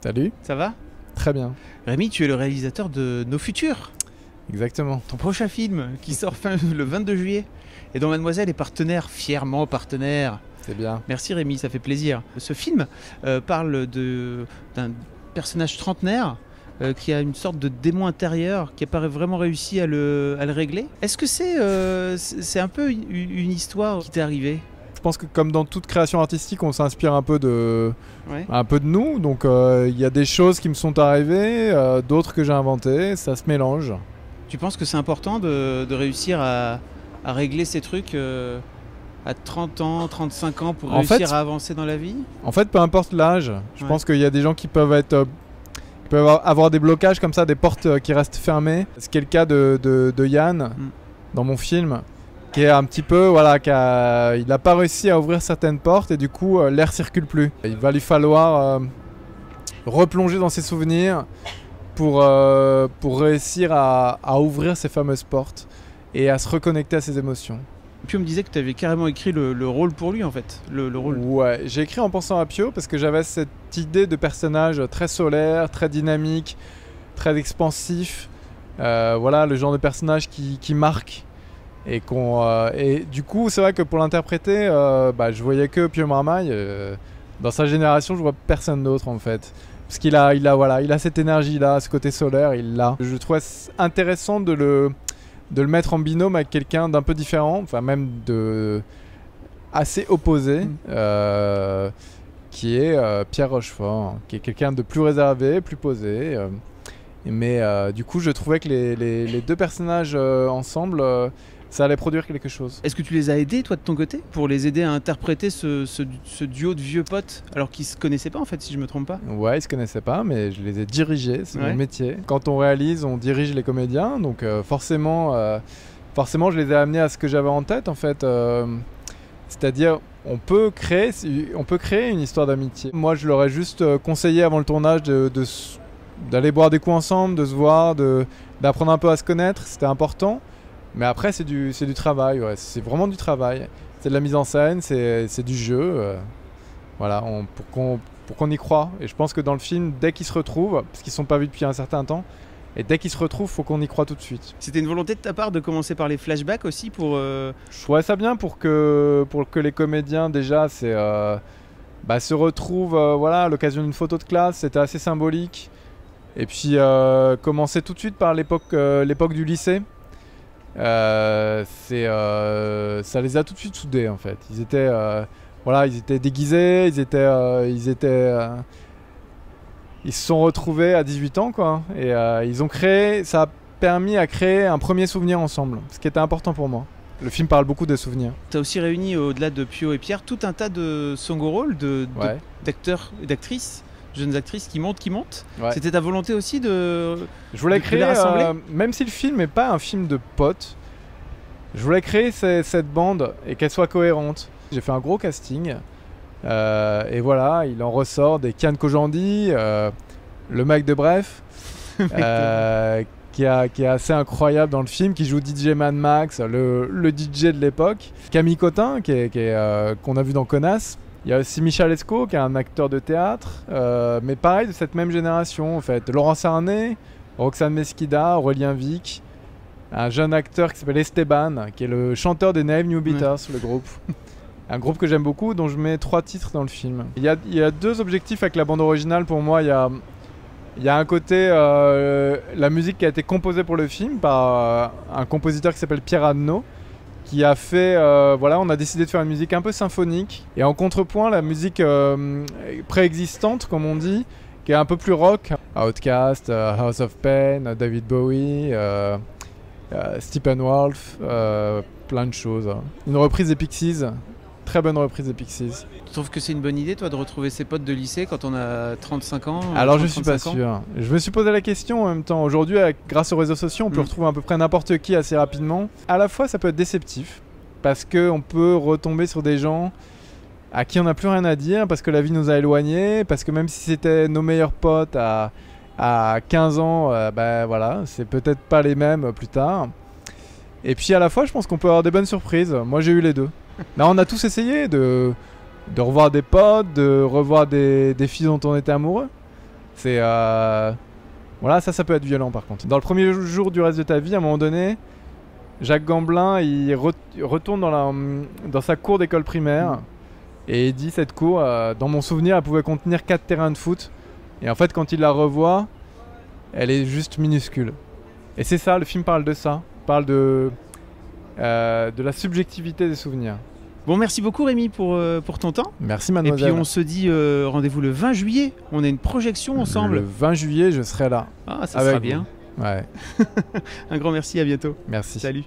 Salut. Ça va? Très bien. Rémi, tu es le réalisateur de Nos Futurs, Exactement. ton prochain film qui sort le 22 juillet et dont Mademoiselle est partenaire, fièrement partenaire. C'est bien. Merci Rémi, ça fait plaisir. Ce film parle d'un personnage trentenaire qui a une sorte de démon intérieur qui apparaît vraiment réussi à le régler. Est-ce que c'est un peu une histoire qui t'est arrivée? Je pense que comme dans toute création artistique, on s'inspire un peu de nous. Donc il y a des choses qui me sont arrivées, d'autres que j'ai inventées. Ça se mélange. Tu penses que c'est important de réussir à régler ces trucs à 30 ans, 35 ans pour réussir à avancer dans la vie? En fait, peu importe l'âge, je pense qu'il y a des gens qui peuvent avoir des blocages comme ça, des portes qui restent fermées. C'est le cas de Yann dans mon film, qui est un petit peu, voilà, il n'a pas réussi à ouvrir certaines portes et du coup l'air circule plus. Il va lui falloir replonger dans ses souvenirs pour réussir à ouvrir ces fameuses portes et à se reconnecter à ses émotions. Pio me disait que tu avais carrément écrit le rôle pour lui en fait. Le rôle. Ouais, j'ai écrit en pensant à Pio parce que j'avais cette idée de personnage très solaire, très dynamique, très expansif. Voilà, le genre de personnage qui marque. Et du coup, c'est vrai que pour l'interpréter, je voyais que Pio Marmaille. Dans sa génération, je vois personne d'autre en fait. Parce qu'il a cette énergie-là, ce côté solaire, il l'a. Je trouvais intéressant de le mettre en binôme avec quelqu'un d'un peu différent, enfin même assez opposé, qui est Pierre Rochefort, qui est quelqu'un de plus réservé, plus posé. Mais du coup, je trouvais que les deux personnages ensemble, ça allait produire quelque chose. Est-ce que tu les as aidés, toi, de ton côté, pour les aider à interpréter ce duo de vieux potes, alors qu'ils se connaissaient pas, en fait, si je me trompe pas? Ouais, ils se connaissaient pas, mais je les ai dirigés, c'est mon métier. Quand on réalise, on dirige les comédiens, donc forcément, je les ai amenés à ce que j'avais en tête, en fait. C'est-à-dire, on peut créer une histoire d'amitié. Moi, je leur ai juste conseillé avant le tournage d'aller boire des coups ensemble, de se voir, d'apprendre un peu à se connaître, c'était important. Mais après, c'est du travail, ouais. C'est vraiment du travail. C'est de la mise en scène, c'est du jeu. Voilà, pour qu'on y croie. Et je pense que dans le film, dès qu'ils se retrouvent, parce qu'ils ne sont pas vus depuis un certain temps, et dès qu'ils se retrouvent, il faut qu'on y croie tout de suite. C'était une volonté de ta part de commencer par les flashbacks aussi pour... Je trouvais ça bien pour que les comédiens, déjà, se retrouvent voilà, à l'occasion d'une photo de classe. C'était assez symbolique. Et puis, commencer tout de suite par l'époque du lycée. Ça les a tout de suite soudés en fait. Ils étaient déguisés, ils se sont retrouvés à 18 ans quoi. Et ça a permis à créer un premier souvenir ensemble, ce qui était important pour moi. Le film parle beaucoup de souvenirs. Tu as aussi réuni au-delà de Pio et Pierre tout un tas de second rôles, d'acteurs et d'actrices, jeunes actrices qui montent. Ouais. C'était ta volonté aussi Je voulais créer, même si le film n'est pas un film de potes, je voulais créer cette bande et qu'elle soit cohérente. J'ai fait un gros casting et voilà, il en ressort des Kian Kojandi, le mec de Bref, qui est assez incroyable dans le film, qui joue DJ Mad Max, le DJ de l'époque. Camille Cotin, qu'on a vu dans Connasse. Il y a aussi Michel Lescaut, qui est un acteur de théâtre, mais pareil, de cette même génération en fait. Laurence Arnay, Roxane Mesquida, Aurélien Vic, un jeune acteur qui s'appelle Esteban, qui est le chanteur des Naive New Beaters, le groupe. Un groupe que j'aime beaucoup, dont je mets 3 titres dans le film. Il y a 2 objectifs avec la bande originale pour moi. Il y a un côté, la musique qui a été composée pour le film par un compositeur qui s'appelle Pierre Adno, qui a fait, on a décidé de faire une musique un peu symphonique. Et en contrepoint, la musique préexistante, comme on dit, qui est un peu plus rock. Outkast, House of Pain, David Bowie, Steppenwolf, plein de choses. Une reprise des Pixies, très bonne reprise des Pixies. Tu trouves que c'est une bonne idée, toi, de retrouver ses potes de lycée quand on a 35 ans? Alors, je suis pas sûr. Je me suis posé la question en même temps. Aujourd'hui, grâce aux réseaux sociaux, on peut retrouver à peu près n'importe qui assez rapidement. À la fois, ça peut être déceptif, parce qu'on peut retomber sur des gens à qui on n'a plus rien à dire, parce que la vie nous a éloignés, parce que même si c'était nos meilleurs potes à 15 ans, voilà, c'est peut-être pas les mêmes plus tard. Et puis à la fois, je pense qu'on peut avoir des bonnes surprises. Moi, j'ai eu les deux. Là, on a tous essayé de revoir des potes, de revoir des filles dont on était amoureux. C'est voilà, ça peut être violent par contre. Dans le premier jour du reste de ta vie, à un moment donné, Jacques Gamblin, il retourne dans sa cour d'école primaire et il dit cette cour, dans mon souvenir, elle pouvait contenir 4 terrains de foot. Et en fait, quand il la revoit, elle est juste minuscule. Et c'est ça, le film parle de ça. Il parle de la subjectivité des souvenirs. Bon, merci beaucoup Rémi pour ton temps. Merci mademoiselle. Et puis on se dit rendez-vous le 20 juillet. On a une projection ensemble. Le 20 juillet, je serai là. Ah, ça sera bien. Ouais. Un grand merci, à bientôt. Merci. Salut.